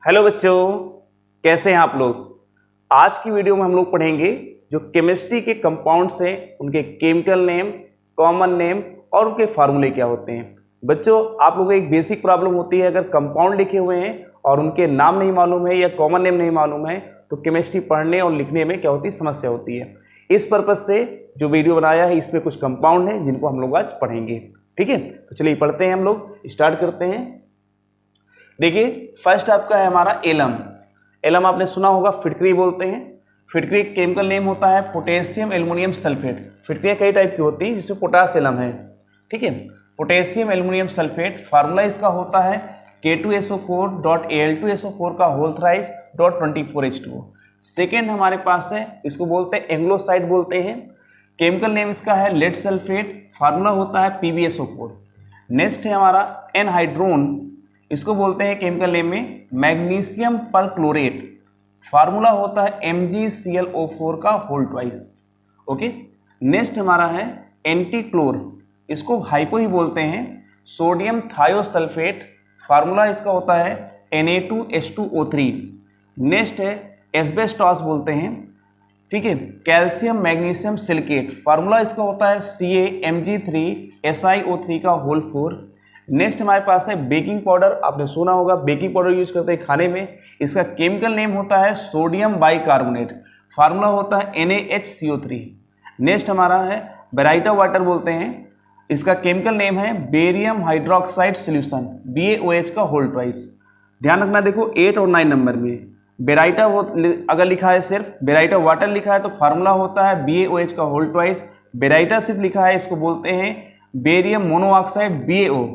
Hello बच्चों, कैसे हैं आप लोग। आज की वीडियो में हम लोग पढ़ेंगे जो केमिस्ट्री के कंपाउंड्स हैं, उनके केमिकल नेम, कॉमन नेम और उनके फार्मूले क्या होते हैं। बच्चों, आप लोगों को एक बेसिक प्रॉब्लम होती है, अगर कंपाउंड लिखे हुए हैं और उनके नाम नहीं मालूम है या कॉमन नेम नहीं मालूम है तो केमिस्ट्री पढ़ने और लिखने में क्या होती है, समस्या होती है। इस पर्पज से जो वीडियो बनाया है, इसमें कुछ कंपाउंड है जिनको हम लोग आज पढ़ेंगे। ठीक है, तो चलिए पढ़ते हैं, हम लोग स्टार्ट करते हैं। देखिए, फर्स्ट आपका है हमारा एलम। एलम आपने सुना होगा, फिटकरी बोलते हैं। फिटकरी केमिकल नेम होता है पोटेशियम एल्युमिनियम सल्फेट। फिटकरियाँ कई टाइप की होती हैं जिसमें पोटास एलम है। ठीक है, पोटेशियम एल्युमिनियम सल्फेट। फार्मूला इसका होता है K2SO4.Al2SO4 का होल थ्राइस .24H2O। सेकेंड हमारे पास है, इसको बोलते हैं एंग्लोसाइड बोलते हैं। केमिकल नेम इसका है लेड सल्फेट। फार्मूला होता है PbSO4। नेक्स्ट है हमारा एनहाइड्रोन, इसको बोलते हैं केमिकल नेम में मैग्नीशियम परक्लोरेट। फार्मूला होता है MgClO4 का होल ट्वाइस। ओके, नेक्स्ट हमारा है एंटीक्लोर, इसको हाइपो ही बोलते हैं, सोडियम थायोसल्फेट। फार्मूला इसका होता है Na2H2O3। नेक्स्ट है एस्बेस्टॉस बोलते हैं। ठीक है, कैल्शियम मैग्नीशियम सिलिकेट। फार्मूला इसका होता है CaMg3SiO3 का होल 4। नेक्स्ट हमारे पास है बेकिंग पाउडर। आपने सुना होगा, बेकिंग पाउडर यूज करते हैं खाने में। इसका केमिकल नेम होता है सोडियम बाइकार्बोनेट। फार्मूला होता है NaHCO3। नेक्स्ट हमारा है बेराइटा वाटर बोलते हैं, इसका केमिकल नेम है बेरियम हाइड्रोक्साइड सोल्यूशन, BaOH का होल ट्वाइस। ध्यान रखना, देखो 8 और 9 नंबर में बेराइटा अगर लिखा है, सिर्फ बेराइटा वाटर लिखा है तो फार्मूला होता है BaOH का होल ट्वाइस। बेराइटा सिर्फ लिखा है, इसको बोलते हैं बेरियम मोनोऑक्साइड BaO।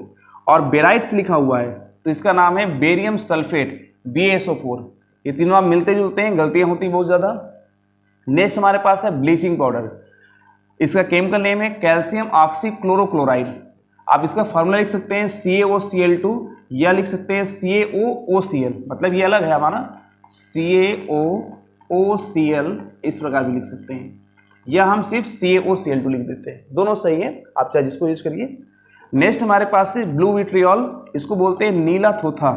और बेराइट्स लिखा हुआ है तो इसका नाम है बेरियम सल्फेट BaSO4। ये तीनों आप मिलते जुलते हैं, गलतियां होती बहुत ज़्यादा। नेक्स्ट हमारे पास है ब्लीचिंग पाउडर, इसका केमिकल नेम है कैल्शियम ऑक्सीक्लोरोक्लोराइड। आप इसका फार्मूला लिख सकते हैं CaOCl2 या लिख सकते हैं CaOOCl, मतलब ये अलग है हमारा CaOOCl, इस प्रकार भी लिख सकते हैं, या हम सिर्फ CaOCl2 लिख देते हैं, दोनों सही है, आप चाहे जिसको यूज करिए। नेक्स्ट हमारे पास है ब्लू विट्रियोल, इसको बोलते हैं नीला थूथा।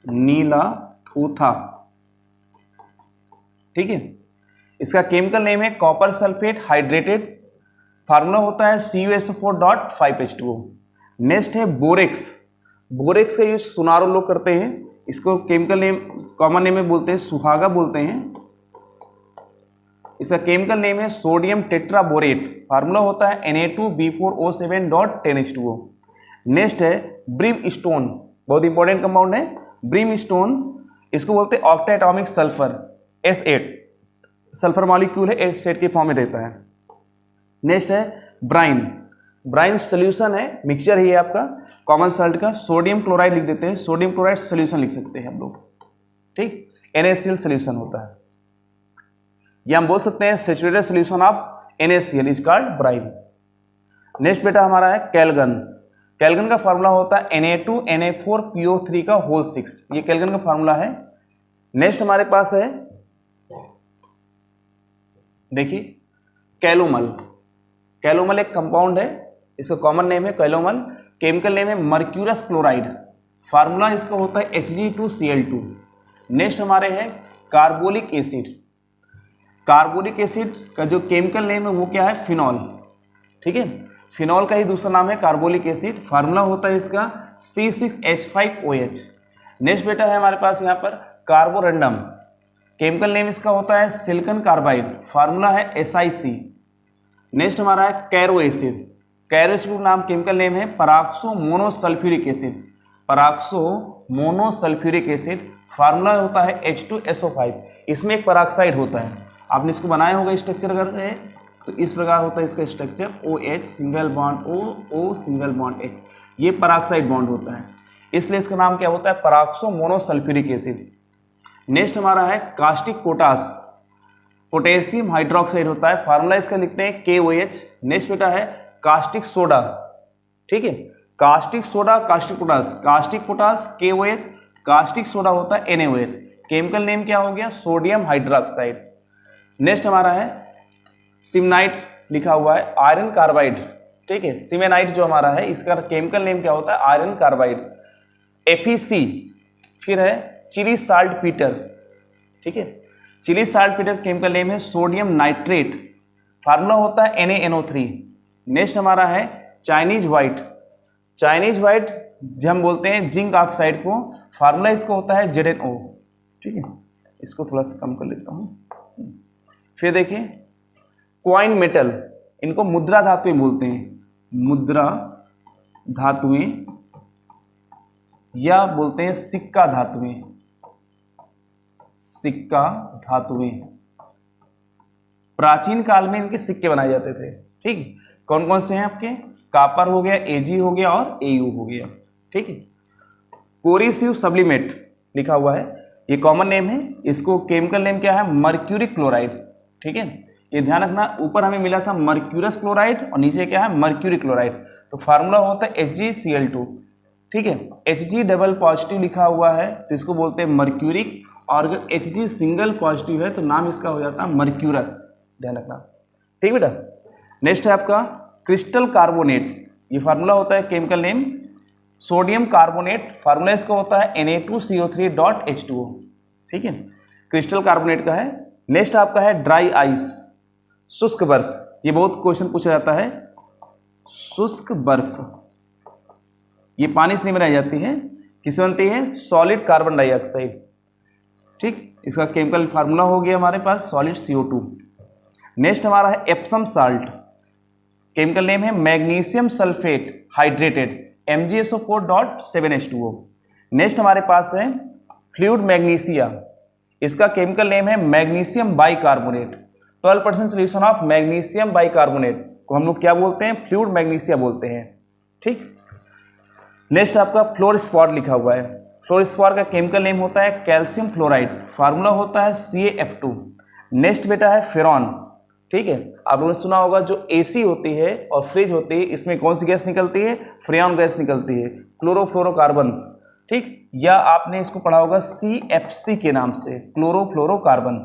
नीला थूथा, ठीक है, इसका केमिकल नेम है कॉपर सल्फेट हाइड्रेटेड। फार्मूला होता है CuSO4.5H2O। नेक्स्ट है बोरेक्स। बोरेक्स का यूज सुनारो लोग करते हैं, इसको केमिकल नेम कॉमन नेम में बोलते हैं सुहागा बोलते हैं। इसका केमिकल नेम है सोडियम टेट्राबोरेट। फार्मूला होता है Na2B4O7.10H2O। नेक्स्ट है ब्रिम स्टोन, बहुत इंपॉर्टेंट कंपाउंड है ब्रिम स्टोन, इसको बोलते हैं octa atomic sulphur S8। Sulphur molecule है, S8 के फॉर्म में रहता है। नेक्स्ट है ब्राइन। ब्राइन सोल्यूशन है, मिक्सचर ही है आपका कॉमन साल्ट का। सोडियम क्लोराइड लिख देते हैं, सोडियम क्लोराइड सोल्यूशन लिख सकते हैं हम लोग, ठीक, NaCl सोल्यूशन होता है, या हम बोल सकते हैं saturated solution of NaCl is called brine. Next बेटा हमारा है कैलगन। कैलगन का फार्मूला होता है Na2Na4PO3 का होल 6, ये कैलगन का फार्मूला है। नेक्स्ट हमारे पास है, देखिए कैलोमल। कैलोमल एक कंपाउंड है, इसका कॉमन नेम है कैलोमल, केमिकल नेम है मर्क्यूरस क्लोराइड। फार्मूला इसका होता है Hg2Cl2। नेक्स्ट हमारे हैं कार्बोलिक एसिड। कार्बोलिक एसिड का जो केमिकल नेम है वो क्या है, फिनॉल। ठीक है, फिनॉल का ही दूसरा नाम है कार्बोलिक एसिड। फार्मूला होता है इसका C6H5OH। नेक्स्ट बेटा है हमारे पास यहाँ पर कार्बोरंडम, केमिकल नेम इसका होता है सिलिकॉन कार्बाइड। फार्मूला है SiC। नेक्स्ट हमारा है कैरो एसिड। कैरो एसिड का नाम केमिकल नेम है पराक्सो monosulfuric acid. पराक्सो monosulfuric acid, formula होता है H2SO5। इसमें एक पराक्साइड होता है, आपने इसको बनाया होगा स्ट्रक्चर अगर है तो इस प्रकार होता है इसका structure, OH single bond O single bond H, ये पराक्साइड बॉन्ड होता है, इसलिए इसका नाम क्या होता है पराक्सो मोनोसल्फ्यूरिक एसिड। नेक्स्ट हमारा है कास्टिक पोटास, पोटेशियम हाइड्रोक्साइड होता है, फार्मूला इसका लिखते हैं KOH। नेक्स्ट बेटा है कास्टिक सोडा, ठीक है, caustic soda caustic potash, caustic potash KOH, caustic soda होता है NaOH, केमिकल नेम क्या हो गया सोडियम हाइड्रोक्साइड। नेक्स्ट हमारा है सिमनाइट लिखा हुआ है, आयरन कार्बाइड, ठीक है, सिमेनाइट जो हमारा है इसका केमिकल नेम क्या होता है आयरन कार्बाइड। FeC फिर है चिली साल्ट पीटर, ठीक है। Chile saltpetre chemical name है सोडियम नाइट्रेट, फार्मूला होता है NaNO3। नेक्स्ट हमारा है चाइनीज वाइट। चाइनीज वाइट जब हम बोलते हैं जिंक ऑक्साइड को, फार्मूला इसको होता है ZnO, ठीक है। इसको थोड़ा सा कम कर लेता हूँ। फिर देखिए क्वाइन मेटल, इनको मुद्रा धातुएं बोलते हैं, मुद्रा धातुएं या बोलते हैं सिक्का धातुएं, सिक्का धातुएं। प्राचीन काल में इनके सिक्के बनाए जाते थे, ठीक। कौन कौन से हैं आपके, कापर हो गया, Ag हो गया और Au हो गया, ठीक है। कोरिसिव सब्लिमेट लिखा हुआ है, ये कॉमन नेम है, इसको केमिकल नेम क्या है, मर्क्यूरिक क्लोराइड, ठीक है। ये ध्यान रखना, ऊपर हमें मिला था मर्क्यूरस क्लोराइड और नीचे क्या है, मर्क्यूरिक क्लोराइड। तो फार्मूला होता है HgCl2, ठीक है। Hg डबल पॉजिटिव लिखा हुआ है तो इसको बोलते हैं मर्क्यूरिक, और अगर Hg सिंगल पॉजिटिव है तो नाम इसका हो जाता है मर्क्यूरस, ध्यान रखना, ठीक बेटा। नेक्स्ट है आपका क्रिस्टल कार्बोनेट, ये फार्मूला होता है chemical name sodium carbonate, formula इसका होता है Na2CO3.H2O, ठीक है। क्रिस्टल कार्बोनेट का है। नेक्स्ट आपका है ड्राई आइस, शुष्क बर्फ, ये बहुत क्वेश्चन पूछा जाता है। शुष्क बर्फ ये पानी से नहीं बनाई जाती है, किससे बनती है, सॉलिड कार्बन डाइऑक्साइड, ठीक। इसका केमिकल फार्मूला हो गया हमारे पास सॉलिड CO2। नेक्स्ट हमारा है एप्सम साल्ट, केमिकल नेम है magnesium sulphate hydrated MgSO4.7H2O। Next हमारे पास है फ्लूइड मैग्नीशिया, इसका केमिकल नेम है magnesium bicarbonate. 12% solution of magnesium bicarbonate को हम लोग क्या बोलते हैं, फ्लूइड मैग्नीशिया बोलते हैं, ठीक। नेक्स्ट आपका फ्लोरस्पॉर लिखा हुआ है, फ्लोरस्पॉर का केमिकल नेम होता है कैल्शियम फ्लोराइड, फार्मूला होता है CaF2। नेक्स्ट बेटा है फेरॉन, ठीक है। आप लोगों ने सुना होगा जो AC होती है और फ्रिज होती है, इसमें कौन सी गैस निकलती है, फ्रेयॉन गैस निकलती है, क्लोरोफ्लोरोकार्बन, ठीक। या आपने इसको पढ़ा होगा CFC के नाम से, क्लोरोफ्लोरोकार्बन,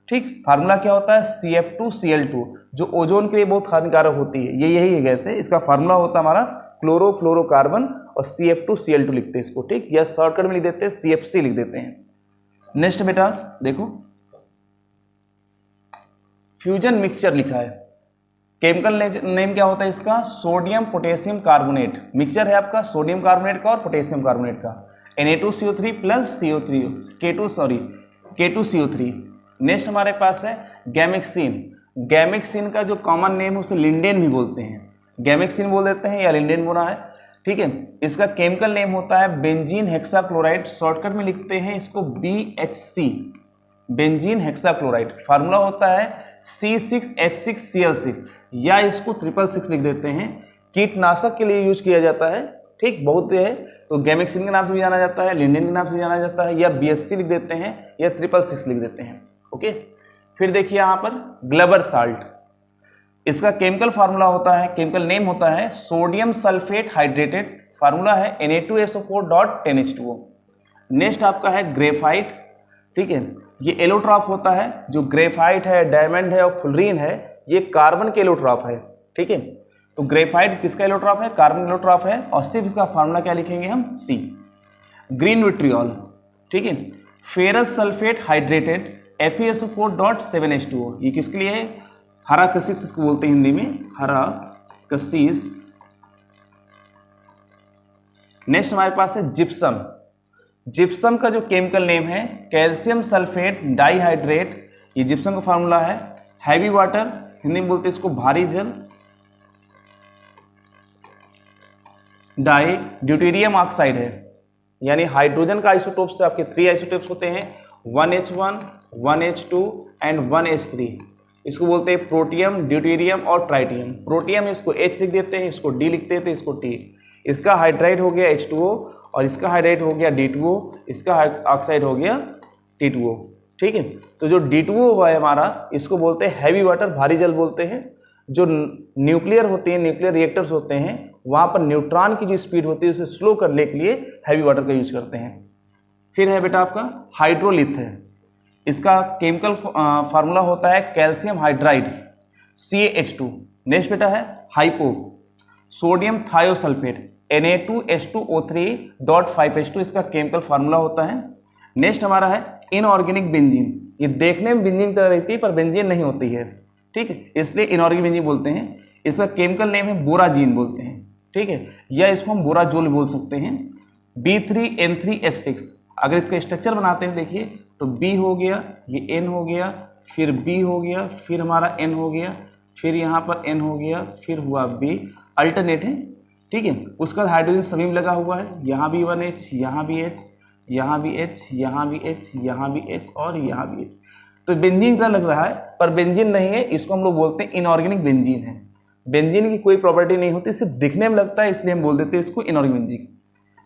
ठीक। फार्मूला क्या होता है CF2Cl2, जो ओजोन के लिए बहुत हानिकारक होती है, ये यही गैस है, इसका फार्मूला होता है हमारा क्लोरोफ्लोरोकार्बन और CF2Cl2 लिखते हैं इसको, ठीक। या शॉर्टकट में लिख देते हैं CFC लिख देते हैं। नेक्स्ट बेटा देखो फ्यूजन मिक्सचर लिखा है, केमिकल नेम क्या होता है इसका, सोडियम पोटेशियम कार्बोनेट, मिक्सचर है आपका सोडियम कार्बोनेट का और पोटेशियम कार्बोनेट का, Na2CO3 प्लस K2CO3। नेक्स्ट हमारे पास है गैमेक्सिन, गैमेक्सिन का जो कॉमन नेम है उसे लिंडेन भी बोलते हैं, गैमेक्सिन बोल देते हैं या लिंडेन बोला है, ठीक है। इसका केमिकल नेम होता है बेंजीन हेक्साक्लोराइड, शॉर्टकट में लिखते हैं इसको BHC, बेंजीन हेक्साक्लोराइड। फार्मूला होता है C6H6Cl6 या इसको 666 लिख देते हैं। कीटनाशक के लिए यूज किया जाता है, ठीक, बहुत है, तो गैमेक्सिन के नाम से भी जाना जाता है, लिंडेन के नाम से जाना जाता है, या BHC लिख देते हैं या 666 लिख देते हैं, ओके। फिर देखिए यहाँ पर ग्लबर साल्ट, इसका केमिकल फार्मूला होता है, केमिकल नेम होता है सोडियम सल्फेट हाइड्रेटेड, फार्मूला है Na2SO4.10H2O। नेक्स्ट आपका है ग्रेफाइट, ठीक है। ये एलोट्रॉप होता है, जो ग्रेफाइट है, डायमंड है और फुलरीन है, ये कार्बन के एलोट्रॉप है, ठीक है। तो ग्रेफाइट किसका एलोट्रॉप है, कार्बन एलोट्रॉप है, और सिर्फ इसका फार्मूला क्या लिखेंगे हम, C। ग्रीन विट्रियोल, ठीक है। फेरस सल्फेट हाइड्रेटेड FeSO4.7H2O, ये किसके लिए है, हरा कशिश इसको बोलते हैं हिंदी में, हरा कशिश। नेक्स्ट हमारे पास है जिप्सम, जिप्सम का जो केमिकल नेम है कैल्शियम सल्फेट डाइहाइड्रेट, ये जिप्सम का फार्मूला है हैवी वाटर, हिंदी में बोलते हैं इसको भारी जल, डाई ड्यूटेरियम ऑक्साइड है, यानी हाइड्रोजन का आइसोटोप से आपके 3 आइसोटोप्स होते हैं, 1H1, 1H2 एंड 1H3, इसको बोलते हैं प्रोटियम, ड्यूटेरियम और ट्राइटियम। प्रोटियम इसको H लिख देते हैं, इसको D लिख देते हैं, इसको T। इसका हाइड्राइड हो गया H2O और इसका हाइड्राइड हो गया D2O, इसका ऑक्साइड हो गया T2O, ठीक है। तो जो D2O हुआ है हमारा, इसको बोलते हैं हैवी वाटर, भारी जल बोलते हैं। जो न्यूक्लियर होते हैं, न्यूक्लियर रिएक्टर्स होते हैं, वहाँ पर न्यूट्रॉन की जो स्पीड होती है उसे स्लो करने के लिए हैवी वाटर का यूज करते हैं। फिर है बेटा आपका हाइड्रोलिथ है, इसका केमिकल फार्मूला होता है कैल्शियम हाइड्राइड CaH2। नेक्स्ट बेटा है हाइपो, सोडियम थायोसल्फेट, Na2H2O3.5H2 इसका केमिकल फार्मूला होता है। नेक्स्ट हमारा है इनऑर्गेनिक बेंजीन। ये देखने में बेंजीन तरह रहती है पर बेंजीन नहीं होती है, ठीक है, इसलिए इनऑर्गेनिक बेंजीन बोलते हैं। इसका केमिकल नेम है बोराजीन बोलते हैं, ठीक है, या इसको हम बोराजोल बोल सकते हैं। B3N3H6। अगर इसका स्ट्रक्चर बनाते हैं देखिए तो B हो गया, ये N हो गया, फिर B हो गया, फिर हमारा N हो गया, फिर यहाँ पर N हो गया, फिर हुआ B, अल्टरनेट है, ठीक है। उसका हाइड्रोजन सभी में लगा हुआ है, यहाँ भी 1H, यहाँ भी H, यहाँ भी H, यहाँ भी H, यहाँ भी H और यहाँ भी H। तो बेंजीन का लग रहा है पर बेंजीन नहीं है, इसको हम लोग बोलते हैं इनऑर्गेनिक बेंजीन है। बेंजीन की कोई प्रॉपर्टी नहीं होती, सिर्फ दिखने में लगता है इसलिए हम बोल देते हैं इसको इनऑर्गेनिक बेंजीन,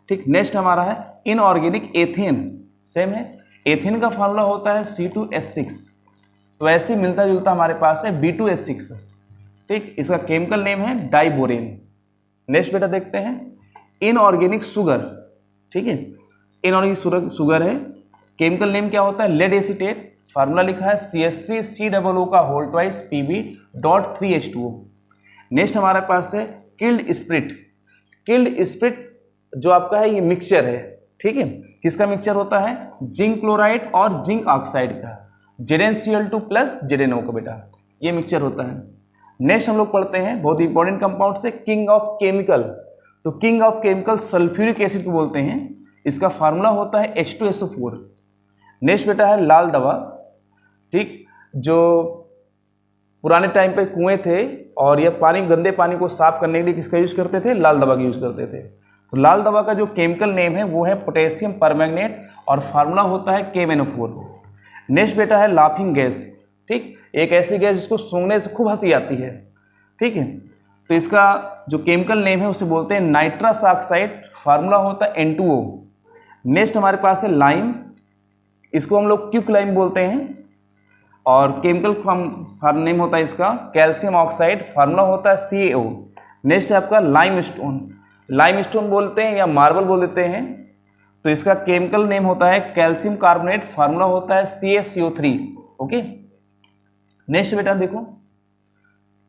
ठीक। नेक्स्ट हमारा है इनऑर्गेनिक एथेन। सेम है, एथेन का फार्मूला होता है C2H6, तो ऐसे मिलता जुलता हमारे पास है B2H6, ठीक। इसका केमिकल नेम है डाइबोरेन। नेक्स्ट बेटा देखते हैं इनऑर्गेनिक शुगर, ठीक है, इनऑर्गेनिक शुगर है, केमिकल नेम क्या होता है लेड एसीटेट, फार्मूला लिखा है CH3COO का होल ट्वाइस Pb.3H2O। नेक्स्ट हमारे पास है किल्ड स्प्रिट। किल्ड स्प्रिट जो आपका है ये मिक्सचर है, ठीक है, किसका मिक्सचर होता है जिंक क्लोराइड और जिंक ऑक्साइड का, ZnCl2 प्लस ZnO का बेटा, ये मिक्सचर होता है। नेक्स्ट हम लोग पढ़ते हैं बहुत इंपॉर्टेंट कंपाउंड से किंग ऑफ केमिकल। तो king of chemical sulphuric acid को बोलते हैं, इसका फार्मूला होता है H2SO4। नेक्स्ट बेटा है लाल दवा, ठीक, जो पुराने टाइम पे कुएं थे और यह पानी गंदे पानी को साफ करने के लिए किसका यूज करते थे लाल दवा का यूज करते थे। तो लाल दवा का जो केमिकल नेम है वो है पोटेशियम परमैंगनेट और फार्मूला होता है KMnO4। नेक्स्ट बेटा है लाफिंग गैस, ठीक, एक ऐसी गैस जिसको सूंघने से खूब हंसी आती है, ठीक है, तो इसका जो केमिकल नेम है उसे बोलते हैं नाइट्रस ऑक्साइड, फार्मूला होता है N2O। नेक्स्ट हमारे पास है लाइम, इसको हम लोग क्विक लाइम बोलते हैं और केमिकल नेम होता है इसका कैल्शियम ऑक्साइड, फार्मूला होता है CaO। नेक्स्ट है आपका लाइम स्टोन, लाइम स्टोन बोलते हैं या मार्बल बोल देते हैं, तो इसका केमिकल नेम होता है कैल्शियम कार्बोनेट, फार्मूला होता है CaCO3। ओके, नेक्स्ट बेटा देखो,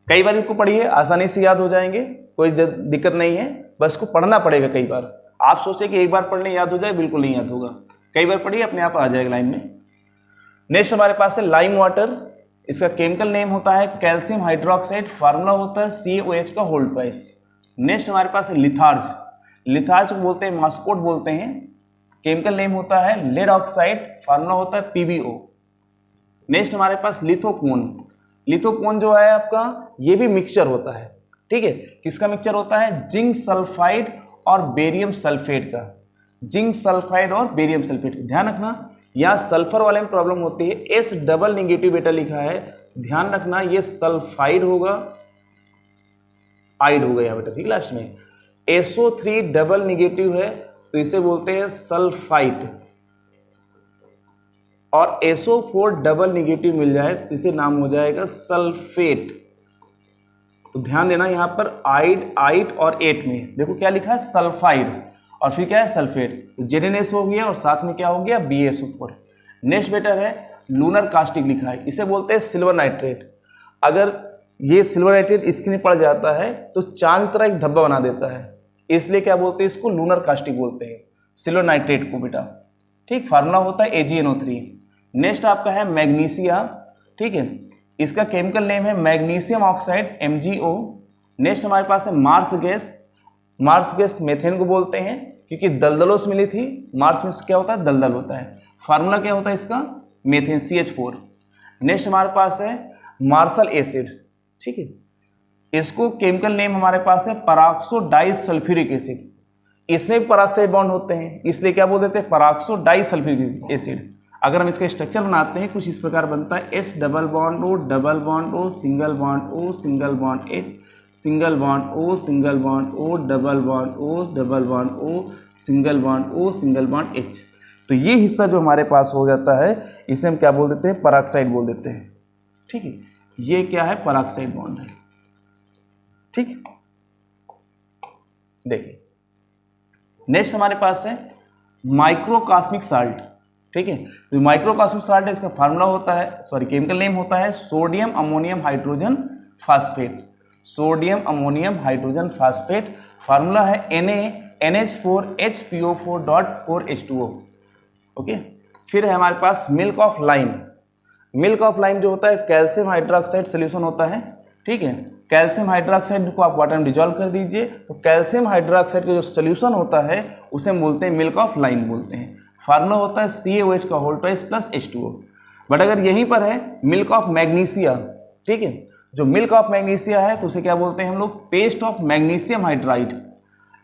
कई बार इसको पढ़िए आसानी से याद हो जाएंगे, कोई दिक्कत नहीं है, बस को पढ़ना पड़ेगा कई बार। आप सोचे कि एक बार पढ़ने याद हो जाए, बिल्कुल नहीं याद होगा, कई बार पढ़िए अपने आप आ जाएगा लाइन में। नेक्स्ट हमारे पास है लाइम वाटर, इसका केमिकल नेम होता है कैल्शियम हाइड्रोक्साइड, फार्मूला होता है CaOH का होल ट्वाइस। नेक्स्ट हमारे पास है लिथार्ज, लिथार्ज को बोलते हैं मास्कोट बोलते हैं, केमिकल नेम होता है लेड ऑक्साइड, फार्मूला होता है PbO। नेक्स्ट हमारे पास लिथोकोन, लिथोकोन जो है आपका ये भी मिक्सचर होता है, ठीक है, किसका मिक्सचर होता है जिंक सल्फाइड और बेरियम सल्फेट का, जिंक सल्फाइड और बेरियम सल्फेट। ध्यान रखना यहाँ सल्फर वाले में प्रॉब्लम होती है, S डबल निगेटिव बेटा लिखा है, ध्यान रखना ये सल्फाइड होगा, आइड होगा यहाँ बेटा, ठीक, लास्ट में SO3 डबल निगेटिव है तो इसे बोलते हैं सल्फाइड, और SO4 डबल निगेटिव मिल जाए तो इसे नाम हो जाएगा सल्फेट। तो ध्यान देना यहाँ पर आइड, आइट और एट में देखो क्या लिखा है सल्फाइड और फिर क्या है सल्फेट, तो ZnS हो गया और साथ में क्या हो गया BaSO4। नेक्स्ट बेटा है लूनर कास्टिक लिखा है, इसे बोलते हैं सिल्वर नाइट्रेट। अगर ये सिल्वर नाइट्रेट स्किन पड़ जाता है तो चांद की तरह एक धब्बा बना देता है, इसलिए क्या बोलते हैं इसको लूनर कास्टिक बोलते हैं, सिल्वर नाइट्रेट को बेटा, ठीक, फार्मूला होता है AgNO3। नेक्स्ट आपका है मैग्नीशिया, ठीक है, इसका केमिकल नेम है मैग्नीशियम ऑक्साइड MgO। नेक्स्ट हमारे पास है marsh gas, marsh gas methane को बोलते हैं क्योंकि दलदलों से मिली थी, मार्स में क्या होता है दलदल होता है, फार्मूला क्या होता है इसका मेथेन CH4। नेक्स्ट हमारे पास है मार्शल एसिड, ठीक है, इसको केमिकल नेम हमारे पास है पराक्सो डाई सल्फ्यूरिक एसिड, इसमें भी पराक्साइड बॉन्ड होते हैं इसलिए क्या बोल देते हैं पराक्सो डाई सल्फ्यूरिक एसिड। अगर हम इसका स्ट्रक्चर बनाते हैं कुछ इस प्रकार बनता है S double bond O double bond O single bond O single bond H single bond O single bond O double bond O double bond O single bond O single bond H। तो ये हिस्सा जो हमारे पास हो जाता है इसे हम क्या बोल देते हैं पराक्साइड बोल देते हैं, ठीक है, ये क्या है पराक्साइड बॉन्ड है, ठीक। देखिए नेक्स्ट हमारे पास है माइक्रोकास्मिक साल्ट, ठीक है, तो माइक्रोकास्मिक साल्ट है, इसका फार्मूला होता है केमिकल नेम होता है sodium ammonium hydrogen phosphate, sodium ammonium hydrogen phosphate, formula है NaNH4HPO4.4H2O। ओके, फिर है हमारे पास milk of lime. Milk of lime जो होता है कैल्शियम हाइड्रोक्साइड सोल्यूशन होता है, ठीक है। कैल्शियम हाइड्रोक्साइड को आप वाटर में डिजोल्व कर दीजिए, तो कैल्शियम हाइड्रोक्साइड का जो सोल्यूशन होता है उसे हम बोलते हैं मिल्क ऑफ लाइम बोलते हैं। फार्मूला होता है CaOH का whole twice plus H2O। But अगर यहीं पर है मिल्क ऑफ मैग्नीशिया, ठीक है, जो मिल्क ऑफ मैग्नीशिया है तो उसे क्या बोलते हैं हम लोग, paste of magnesium hydride,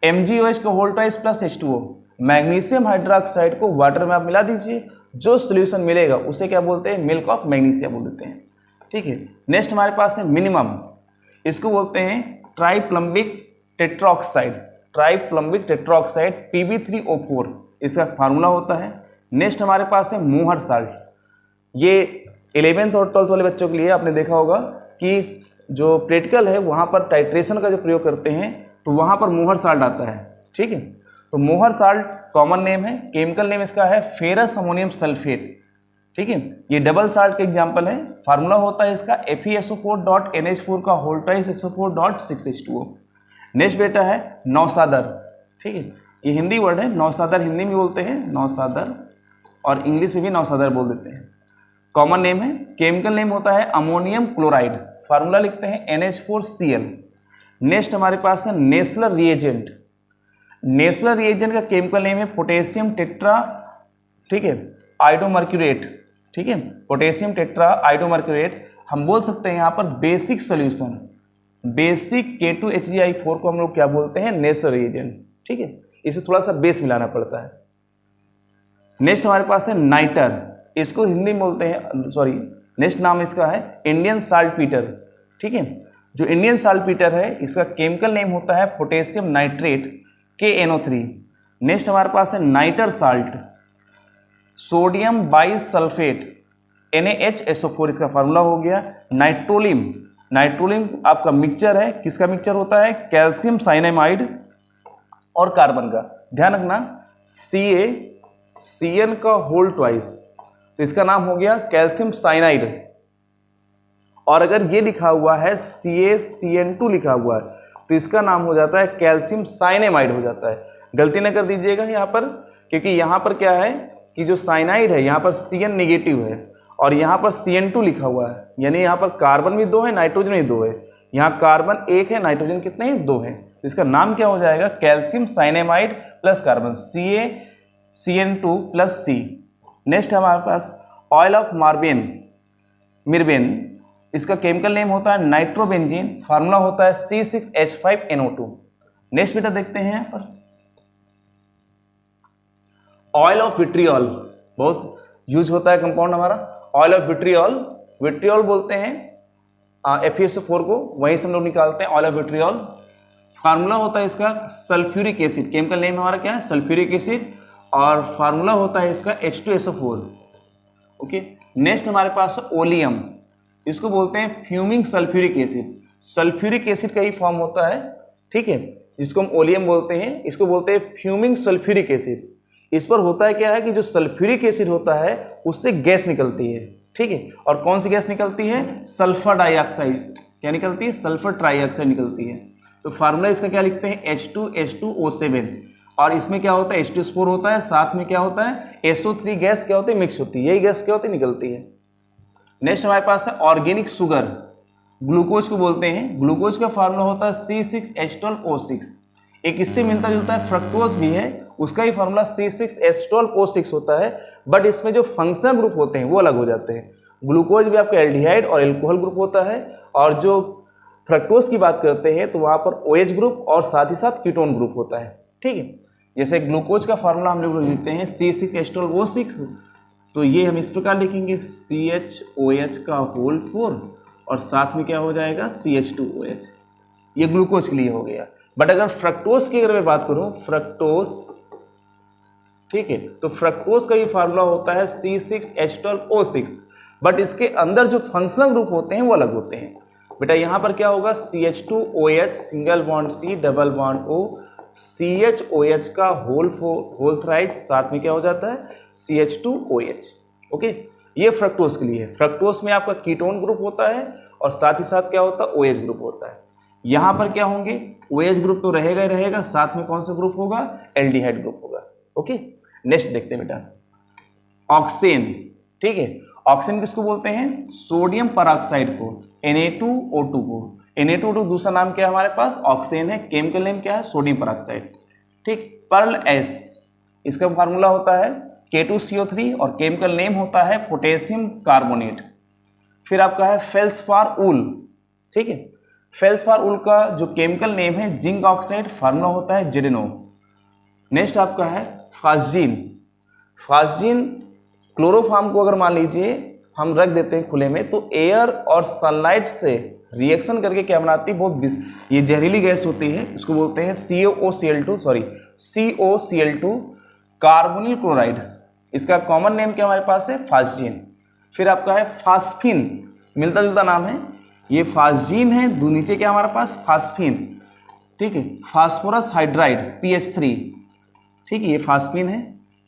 MgOH का whole twice plus H2O। Magnesium hydroxide को वाटर में आप मिला दीजिए, जो सोल्यूशन मिलेगा उसे क्या बोलते हैं, मिल्क ऑफ मैग्नीशिया बोल देते हैं, ठीक है। नेक्स्ट हमारे पास है मिनिमम, इसको बोलते हैं ट्राइप्लम्बिक टेट्राऑक्साइड, ट्राइप्लम्बिक टेट्राऑक्साइड Pb3O4, इसका फार्मूला होता है। नेक्स्ट हमारे पास है मोहर साल्ट, ये 11th और 12th वाले बच्चों के लिए आपने देखा होगा कि जो प्रैक्टिकल है वहाँ पर टाइट्रेशन का जो प्रयोग करते हैं तो वहाँ पर मोहर साल्ट आता है, ठीक है। तो मोहर साल्ट कॉमन नेम है, केमिकल नेम इसका है फेरस अमोनियम सल्फेट, ठीक है। ये डबल साल्ट का एग्जांपल है। फार्मूला होता है इसका FeSO4.NH4 का होल ट्वाइस SO4.6H2O। नेक्स्ट बेटा है नौसादर, ठीक है, ये हिंदी वर्ड है, नौसादर हिंदी में बोलते हैं नौसादर, और इंग्लिश में भी नौसादर बोल देते हैं। कॉमन नेम है, केमिकल नेम होता है अमोनियम क्लोराइड, फार्मूला लिखते हैं NH4Cl। नेक्स्ट हमारे पास है नेस्लर रिएजेंट, नेस्लर रिएजेंट का केमिकल नेम है पोटेशियम टेट्रा, ठीक है, आइडोमर्क्यूरेट, ठीक है, पोटेशियम टेट्रा आइडोमर्क्यूरेट। हम बोल सकते हैं यहाँ पर बेसिक सोल्यूशन, बेसिक K2HgI4 को हम लोग क्या बोलते हैं, नेस्लर रिएजेंट, ठीक है, इसे थोड़ा सा बेस मिलाना पड़ता है। नेक्स्ट हमारे पास है नाइटर, इसको हिंदी में बोलते हैं, सॉरी नेक्स्ट नाम इसका है इंडियन साल्टपीटर, ठीक है। जो इंडियन साल्टपीटर है इसका केमिकल नेम होता है पोटेशियम नाइट्रेट KNO3। नेक्स्ट हमारे पास है nighter salt, sodium bisulphate NaHSO4, इसका फार्मूला हो गया। नाइट्रोलिम, नाइट्रोलिम आपका मिक्सचर है, किसका मिक्सचर होता है, कैल्शियम साइनामाइड और कार्बन का, ध्यान रखना CaCN का होल ट्वाइस, तो इसका नाम हो गया कैल्शियम साइनाइड। और अगर ये लिखा हुआ है CaCN2 लिखा हुआ है तो इसका नाम हो जाता है कैल्शियम साइनेमाइड हो जाता है। गलती ना कर दीजिएगा यहाँ पर, क्योंकि यहाँ पर क्या है कि जो साइनाइड है यहाँ पर Cn नेगेटिव है और यहाँ पर Cn2 लिखा हुआ है, यानी यहाँ पर कार्बन भी 2 है, नाइट्रोजन भी 2 है। यहाँ कार्बन 1 है, नाइट्रोजन कितने हैं, 2 है, तो इसका नाम क्या हो जाएगा, calcium cyanamide plus carbon, CaCN2 plus C। Next हमारे पास ऑयल ऑफ मिर्बेन, इसका केमिकल नेम होता है नाइट्रोबेंजीन, फार्मूला होता है C6H5NO2। नेक्स्ट बेटा देखते हैं यहाँ पर ऑयल ऑफ विट्रियोल, बहुत यूज होता है कंपाउंड हमारा, ऑयल ऑफ विट्रियोल, विट्रियोल बोलते हैं FeSO4 को, वहीं से हम लोग निकालते हैं ऑयल ऑफ विट्रियोल। फार्मूला होता है इसका सल्फ्यूरिक एसिड, केमिकल नेम हमारा क्या है, सल्फ्यूरिक एसिड, और फार्मूला होता है इसका H2SO4। ओके, नेक्स्ट हमारे पास ओलियम, इसको बोलते हैं fuming sulphuric acid, sulphuric acid का ही फॉर्म होता है, ठीक है, जिसको हम ओलियम बोलते हैं, इसको बोलते हैं फ्यूमिंग सल्फ्यूरिक एसिड। इस पर होता है क्या है कि जो सल्फ्यूरिक एसिड होता है उससे गैस निकलती है, ठीक है, और कौन सी गैस निकलती है, सल्फर डाइऑक्साइड, क्या निकलती है, सल्फर ट्राइऑक्साइड निकलती है। तो फार्मूला इसका क्या लिखते हैं, H2H2O7, और इसमें क्या होता है, H2SO4 होता है, साथ में क्या होता है, SO3 गैस क्या होती है, मिक्स होती है, यही गैस क्या होती है, निकलती है। नेक्स्ट हमारे पास है ऑर्गेनिक शुगर, ग्लूकोज को बोलते हैं, ग्लूकोज का फार्मूला होता है C6H12O6। एक इससे मिलता जुलता है फ्रक्टोज भी है, उसका ही फार्मूला C6H12O6 होता है, बट इसमें जो फंक्शनल ग्रुप होते हैं वो अलग हो जाते हैं। ग्लूकोज भी आपका एल्डिहाइड और एल्कोहल ग्रुप होता है, और जो फ्रक्टोज की बात करते हैं तो वहाँ पर OH ग्रुप और साथ ही साथ कीटोन ग्रुप होता है, ठीक है। जैसे ग्लूकोज का फार्मूला हम लोग लिखते हैं C6H12O6, तो ये हम इस प्रकार लिखेंगे CHOH का होल 4 और साथ में क्या हो जाएगा, CH2OH, ये ग्लूकोज के लिए हो गया। बट अगर फ्रक्टोज की अगर मैं बात करूं, फ्रक्टोज, ठीक है, तो फ्रक्टोज का ये फार्मूला होता है C6H12O6, बट इसके अंदर जो फंक्शनल ग्रुप होते हैं वो अलग होते हैं। बेटा यहाँ पर क्या होगा, CH2OH single bond C double bond O, CHOH का होल थ्राइज, साथ में क्या हो जाता है, CH2OH। ओके, ये फ्रक्टोज के लिए है। फ्रक्टोज में आपका कीटोन ग्रुप होता है और साथ ही साथ क्या होता है, OH ग्रुप होता है। यहाँ पर क्या होंगे, OH ग्रुप तो रहेगा ही रहेगा, साथ में कौन सा ग्रुप होगा, एल्डिहाइड ग्रुप होगा। ओके, नेक्स्ट देखते हैं बेटा, ऑक्सेन। ठीक है, ऑक्सेन किसको बोलते हैं, सोडियम परऑक्साइड को, Na2O2 को। Na2O2 दूसरा नाम क्या है हमारे पास, ऑक्सेन है, केमिकल नेम क्या है, सोडियम परऑक्साइड। ठीक, पर्ल एस, इसका फार्मूला होता है K2CO3 और केमिकल नेम होता है पोटेशियम कार्बोनेट। फिर आपका है फेल्सपार उल। ठीक है, फेल्सपार उल का जो केमिकल नेम है जिंक ऑक्साइड, फार्मूला होता है ZnO। नेक्स्ट आपका है फास्जीन। फास्जीन क्लोरोफार्म को अगर मान लीजिए हम रख देते हैं खुले में, तो एयर और सनलाइट से रिएक्शन करके क्या बनाती है, बहुत ये जहरीली गैस होती है, इसको बोलते हैं COCl2 कार्बोनिल क्लोराइड। इसका कॉमन नेम क्या हमारे पास है, फास्जीन। फिर आपका है फास्फिन, मिलता जुलता नाम है, ये फास्जीन है, नीचे क्या हमारे पास, फास्फिन। ठीक है, फास्फोरस हाइड्राइड PH3। ठीक है, ये फास्फिन है।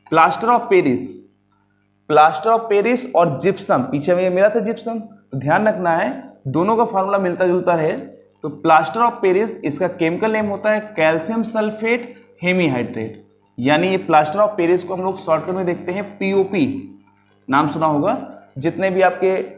Plaster of Paris, plaster of Paris और जिप्सम, पीछे में ये मिला था जिप्सम, तो ध्यान रखना है दोनों का फार्मूला मिलता जुलता है। तो प्लास्टर ऑफ पेरिस, इसका केमिकल नेम होता है कैल्शियम सल्फेट हेमीहाइड्रेट, यानी ये प्लास्टर ऑफ पेरिस को हम लोग शॉर्टकट में देखते हैं POP, नाम सुना होगा। जितने भी आपके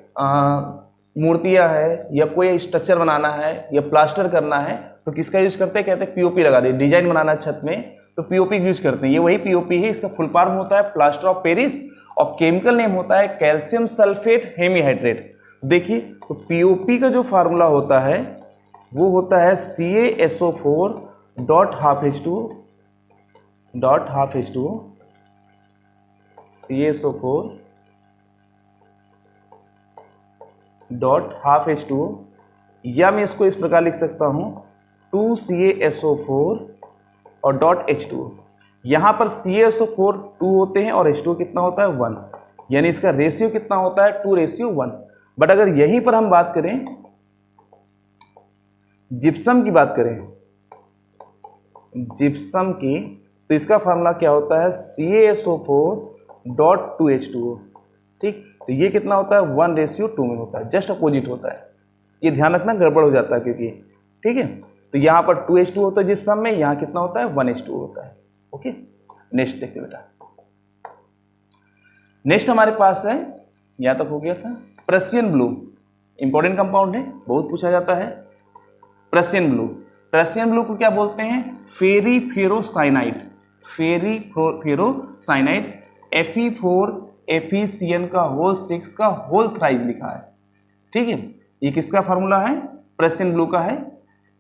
मूर्तियां हैं या कोई स्ट्रक्चर बनाना है या प्लास्टर करना है तो किसका यूज करते हैं, कहते हैं POP लगा दे, डिजाइन बनाना छत में तो POP यूज करते हैं, ये वही POP है। इसका फुल फॉर्म होता है प्लास्टर ऑफ पेरिस और केमिकल नेम होता है कैल्शियम सल्फेट हेमीहाइड्रेट। देखिए, तो POP का जो फार्मूला होता है वो होता है CaSO4 dot half H2O CaSO4 dot half H2O, या मैं इसको इस प्रकार लिख सकता हूँ 2CaSO4 और डॉट H2O। यहाँ पर CaSO4 2 होते हैं और H2O कितना होता है 1, यानी इसका रेशियो कितना होता है 2:1। बट अगर यहीं पर हम बात करें जिप्सम की बात करें, जिप्सम की, तो इसका फार्मूला क्या होता है CaSO4 डॉट 2H2O। ठीक, तो ये कितना होता है 1:2 में होता है, जस्ट अपोजिट होता है। ये ध्यान रखना, गड़बड़ हो जाता है क्योंकि, ठीक है, तो यहाँ पर 2H2 होता है जिप्सम में, यहाँ कितना होता है 1H2 होता है। ओके, नेक्स्ट देखते बेटा। नेक्स्ट हमारे पास है, यहाँ तक हो गया था, प्रशियन ब्लू। इंपॉर्टेंट कंपाउंड है, बहुत पूछा जाता है। प्रशियन ब्लू, प्रशियन ब्लू को क्या बोलते हैं, फेरीफेरोसाइनाइड, फेरीफेरोसाइनाइड, Fe4FeCN का होल 6 का होल थ्राइस लिखा है। ठीक है, ये किसका फार्मूला है, प्रशियन ब्लू का है।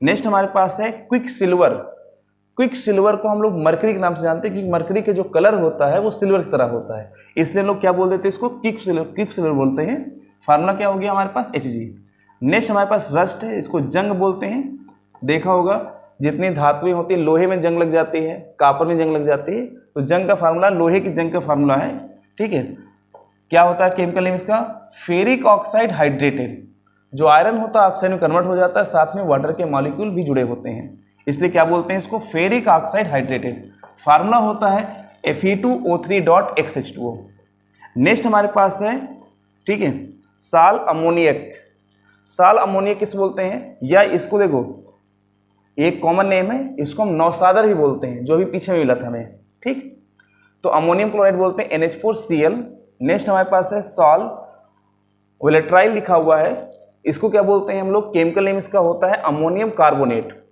नेक्स्ट हमारे पास है क्विक सिल्वर। क्विक सिल्वर को हम लोग मरकरी के नाम से जानते हैं क्योंकि मरकरी के जो कलर होता है वो सिल्वर की तरह होता है, इसलिए लोग क्या बोल देते हैं इसको क्विक सिल्वर बोलते हैं। फार्मूला क्या हो गया हमारे पास, Hg। नेक्स्ट हमारे पास रस्ट है, इसको जंग बोलते हैं। देखा होगा जितनी धातुएं होती है, लोहे में जंग लग जाती है, कापर में जंग लग जाती है, तो जंग का फार्मूला लोहे की जंग का फार्मूला है। ठीक है, क्या होता है केमिकल नेम इसका, फेरिक ऑक्साइड हाइड्रेटेड। जो आयरन होता है ऑक्साइड में कन्वर्ट हो जाता है, साथ में वाटर के मॉलिक्यूल भी जुड़े होते हैं, इसलिए क्या बोलते हैं इसको, फेरिक ऑक्साइड हाइड्रेटेड। फार्मूला होता है Fe2O3 डॉट XH2O। नेक्स्ट हमारे पास है, ठीक है, साल अमोनियक। साल अमोनियक किस बोलते हैं, या इसको देखो एक कॉमन नेम है, इसको हम नौसादर भी बोलते हैं, जो भी पीछे मिला था हमें। ठीक, तो अमोनियम क्लोराइड बोलते हैं NH4Cl। नेक्स्ट हमारे पास है सॉल वोलेट्राइल लिखा हुआ है, इसको क्या बोलते हैं हम लोग, केमिकल नेम इसका होता है अमोनियम कार्बोनेट,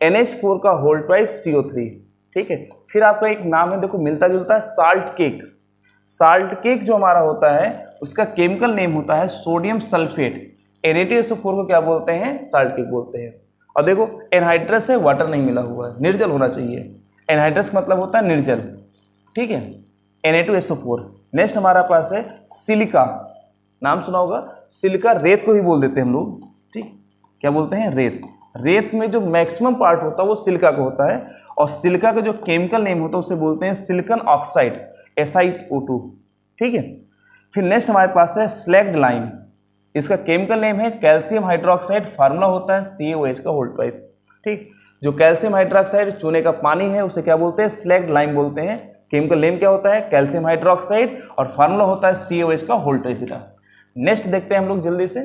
NH4 का होल ट्वाइस CO3। ठीक है, फिर आपका एक नाम है, देखो मिलता जुलता है, साल्ट केक। साल्ट केक जो हमारा होता है उसका केमिकल नेम होता है सोडियम सल्फेट। Na2SO4 को क्या बोलते हैं, साल्ट केक बोलते हैं। और देखो एनहाइड्रस है, वाटर नहीं मिला हुआ है, निर्जल होना चाहिए। एनहाइड्रस का मतलब होता है निर्जल। ठीक है, Na2SO4। नेक्स्ट हमारा पास है सिलिका, नाम सुना होगा, सिलिका रेत को भी बोल देते हैं हम लोग। ठीक, क्या बोलते हैं, रेत। रेत में जो मैक्सिमम पार्ट होता है वो सिलिका का होता है, और सिलिका का जो केमिकल नेम होता है उसे बोलते हैं सिलिकन ऑक्साइड, SiO2। ठीक है, फिर नेक्स्ट हमारे पास है स्लैग्ड लाइम, इसका केमिकल नेम है कैल्शियम हाइड्रोक्साइड, फार्मूला होता है CaOH का होल ट्वाइस। ठीक, जो कैल्शियम हाइड्रोक्साइड चूने का पानी है उसे क्या बोलते हैं, स्लैग्ड लाइम बोलते हैं। केमिकल नेम क्या होता है, कैल्शियम हाइड्रोक्साइड, और फार्मूला होता है CaOH का होल ट्वाइस बेटा। नेक्स्ट देखते हैं हम लोग जल्दी से,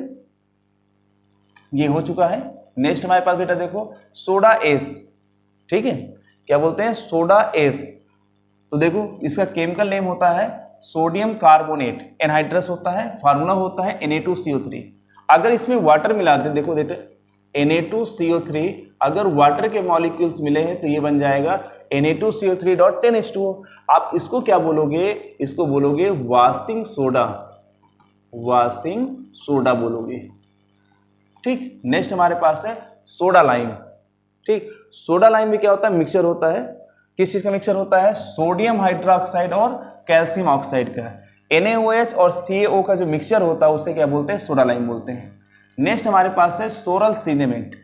ये हो चुका है। नेक्स्ट हमारे पास बेटा देखो सोडा एस, ठीक है, क्या बोलते हैं सोडा एस। तो देखो इसका केमिकल नेम होता है सोडियम कार्बोनेट, एनहाइड्रस होता है, फार्मूला होता है Na2CO3। अगर इसमें वाटर मिला दें, देखो बेटे Na2CO3 अगर वाटर के मॉलिक्यूल्स मिले हैं तो ये बन जाएगा Na2CO3.10H2O। आप इसको क्या बोलोगे, इसको बोलोगे वाशिंग सोडा, वाशिंग सोडा बोलोगे, ठीक। नेक्स्ट हमारे पास है सोडा लाइम, ठीक। सोडा लाइम में क्या होता है, मिक्सचर होता है, किस चीज का मिक्सचर होता है, सोडियम हाइड्रोक्साइड और कैल्शियम ऑक्साइड का। NaOH और CaO का जो मिक्सचर होता है उसे क्या बोलते हैं, सोडा लाइम बोलते हैं। नेक्स्ट हमारे पास है सोरल सीमेंट,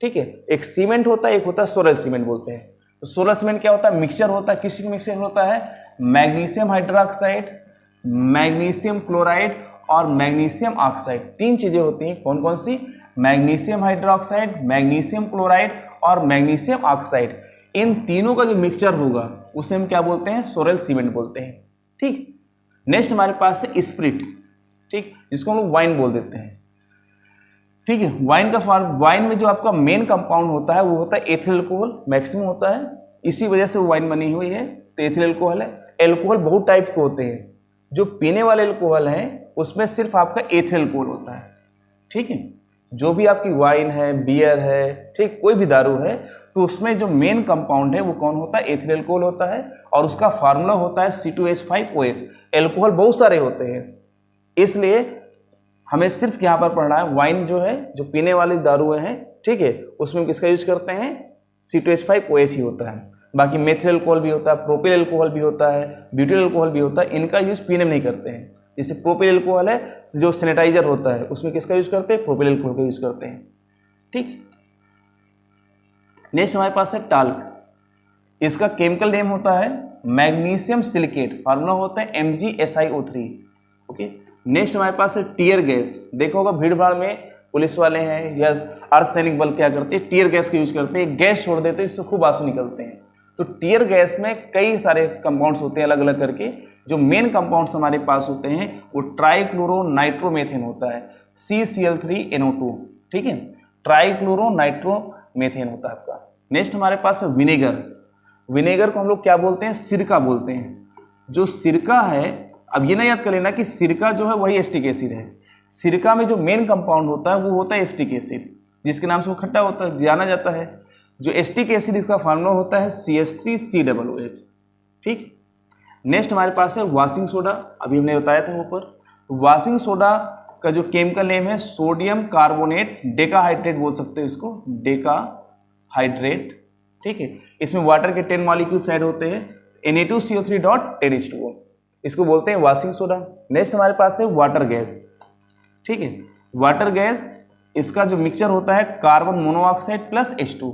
ठीक है, एक सीमेंट होता है, एक होता है सोरल सीमेंट बोलते हैं। तो सोरल सीमेंट क्या होता है, मिक्सचर होता है, किसी का मिक्सचर होता है, मैग्नीशियम हाइड्रोक्साइड, मैग्नीशियम क्लोराइड और मैग्नीशियम ऑक्साइड, तीन चीजें होती हैं। कौन कौन सी, मैग्नीशियम हाइड्रोक्साइड, मैग्नीशियम क्लोराइड और मैग्नीशियम ऑक्साइड। इन तीनों का जो मिक्सचर होगा उसे हम क्या बोलते हैं, सोरल सीमेंट बोलते हैं, ठीक। नेक्स्ट हमारे पास है स्प्रिट, ठीक, जिसको हम लोग वाइन बोल देते हैं, ठीक है। वाइन में जो आपका मेन कंपाउंड होता है वो होता है एथिल अल्कोहल, मैक्सिमम होता है, इसी वजह से वो वाइन बनी हुई है, तो एथिल अल्कोहल है। एल्कोहल बहुत टाइप के होते हैं, जो पीने वाले अल्कोहल हैं उसमें सिर्फ आपका एथिल अल्कोहल होता है, ठीक है। जो भी आपकी वाइन है, बियर है, ठीक, कोई भी दारू है, तो उसमें जो मेन कंपाउंड है वो कौन होता है, एथिल अल्कोहल होता है, और उसका फार्मूला होता है C2H5OH। एल्कोहल बहुत सारे होते हैं, इसलिए हमें सिर्फ यहाँ पर पढ़ना है वाइन जो है, जो पीने वाली दारू हैं, ठीक है, उसमें किसका यूज करते हैं, C2H5OH ही होता है। बाकी मेथिल अल्कोहल भी होता है, प्रोपिल अल्कोहल भी होता है, ब्यूटिल अल्कोहल भी होता है, इनका यूज पीने में नहीं करते हैं। जैसे प्रोपिल अल्कोहल है, जो सैनिटाइजर होता है उसमें किसका यूज करते हैं, प्रोपिल अल्कोहल का यूज करते हैं, ठीक। नेक्स्ट हमारे पास है टाल्क, इसका केमिकल नेम होता है मैग्नीशियम सिलिकेट, फार्मूला होता है MgSiO3, ओके। नेक्स्ट हमारे पास है टीयर गैस, देखो होगा भीड़ भाड़ में पुलिस वाले हैं या अर्धसैनिक बल क्या करते हैं, टीयर गैस का यूज करते हैं, गैस छोड़ देते हैं, इससे खूब आंसू निकलते हैं। तो टीयर गैस में कई सारे कंपाउंड्स होते हैं अलग अलग करके, जो मेन कंपाउंड्स हमारे पास होते हैं वो ट्राइक्लोरोनाइट्रोमेथेन होता है, CCl3NO2, ठीक है, ट्राइक्लोरोनाइट्रोमेथेन होता है आपका। नेक्स्ट हमारे पास है विनेगर, विनेगर को हम लोग क्या बोलते हैं, सिरका बोलते हैं। जो सिरका है, अब ये ना याद कर लेना कि सिरका जो है वही एस्टिक एसिड है, सिरका में जो मेन कंपाउंड होता है वो होता है एस्टिक एसिड, जिसके नाम से वो खट्टा होता है, जाना जाता है। जो एस्टिक एसिड इसका फार्मूला होता है CH3COOH, ठीक। नेक्स्ट हमारे पास है वाशिंग सोडा, अभी हमने बताया था ऊपर। वाशिंग सोडा का जो केमिकल नेम है सोडियम कार्बोनेट डेकाहाइड्रेट बोल सकते हैं इसको, डेकाहाइड्रेट, ठीक है। इसमें वाटर के 10 मॉलिक्यूल्स ऐड होते हैं, Na2CO3.10H2O, इसको बोलते हैं वाशिंग सोडा। नेक्स्ट हमारे पास है वाटर गैस, ठीक है। वाटर गैस, इसका जो मिक्सचर होता है carbon monoxide plus H2,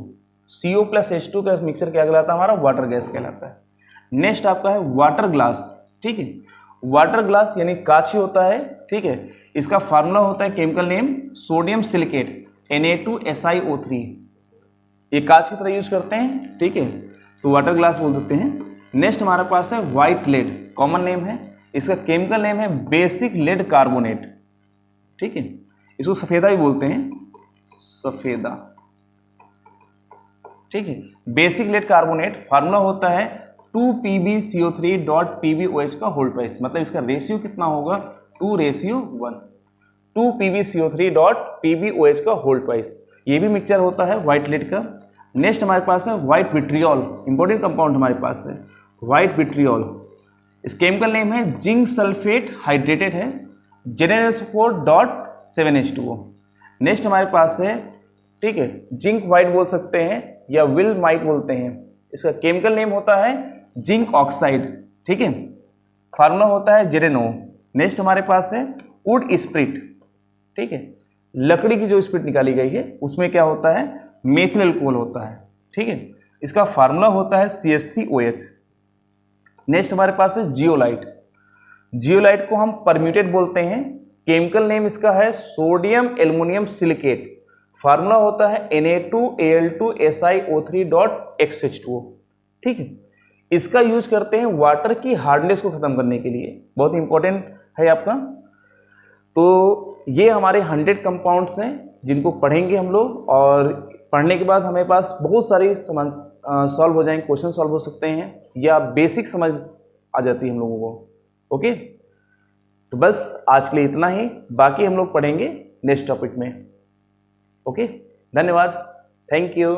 CO plus H2 का मिक्सचर क्या कहलाता है, हमारा वाटर गैस कहलाता है। नेक्स्ट आपका है वाटर ग्लास, ठीक है। वाटर ग्लास यानी कांच ही होता है, ठीक है, इसका फार्मूला होता है chemical name sodium silicate Na2SiO3, ये कांच की तरह यूज करते हैं, ठीक है, तो वाटर ग्लास बोल देते हैं। नेक्स्ट हमारे पास है वाइट लेड, कॉमन नेम है, इसका केमिकल नेम है बेसिक लेड कार्बोनेट, ठीक है, इसको सफेदा भी बोलते हैं, सफेदा, ठीक है। बेसिक लेड कार्बोनेट फार्मूला होता है 2PbCO3.PbOH का होल ट्वाइस, मतलब इसका रेशियो कितना होगा, 2:1, 2PbCO3.PbOH का होल ट्वाइस। ये भी मिक्सचर होता है व्हाइट लेड का। नेक्स्ट हमारे पास है व्हाइट विट्रियोल, इंपॉर्टेंट कंपाउंड हमारे पास है व्हाइट विट्रियोल, इस केमिकल नेम है जिंक सल्फेट हाइड्रेटेड है, ZnSO4.7H2O। नेक्स्ट हमारे पास है, ठीक है, जिंक वाइट बोल सकते हैं या विलमाइट बोलते हैं, इसका केमिकल नेम होता है जिंक ऑक्साइड, ठीक है, फार्मूला होता है ZnO। नेक्स्ट हमारे पास है वुड स्प्रिट, ठीक है, लकड़ी की जो स्प्रिट निकाली गई है उसमें क्या होता है, मेथिल अल्कोहल होता है, ठीक है, इसका फार्मूला होता है CH3OH। नेक्स्ट हमारे पास है जियोलाइट, जियोलाइट को हम परम्यूटेट बोलते हैं, केमिकल नेम इसका है सोडियम एल्युमिनियम सिलिकेट, फार्मूला होता है Na2Al2SiO3.XH2O, ठीक है। इसका यूज करते हैं वाटर की हार्डनेस को खत्म करने के लिए, बहुत इंपॉर्टेंट है आपका। तो ये हमारे 100 कंपाउंड्स हैं जिनको पढ़ेंगे हम लोग, और पढ़ने के बाद हमें पास बहुत सारी समझ सॉल्व हो जाएंगे, क्वेश्चन सॉल्व हो सकते हैं या बेसिक समझ आ जाती है हम लोगों को। ओके, तो बस आज के लिए इतना ही, बाकी हम लोग पढ़ेंगे नेक्स्ट टॉपिक में। ओके, धन्यवाद, थैंक यू।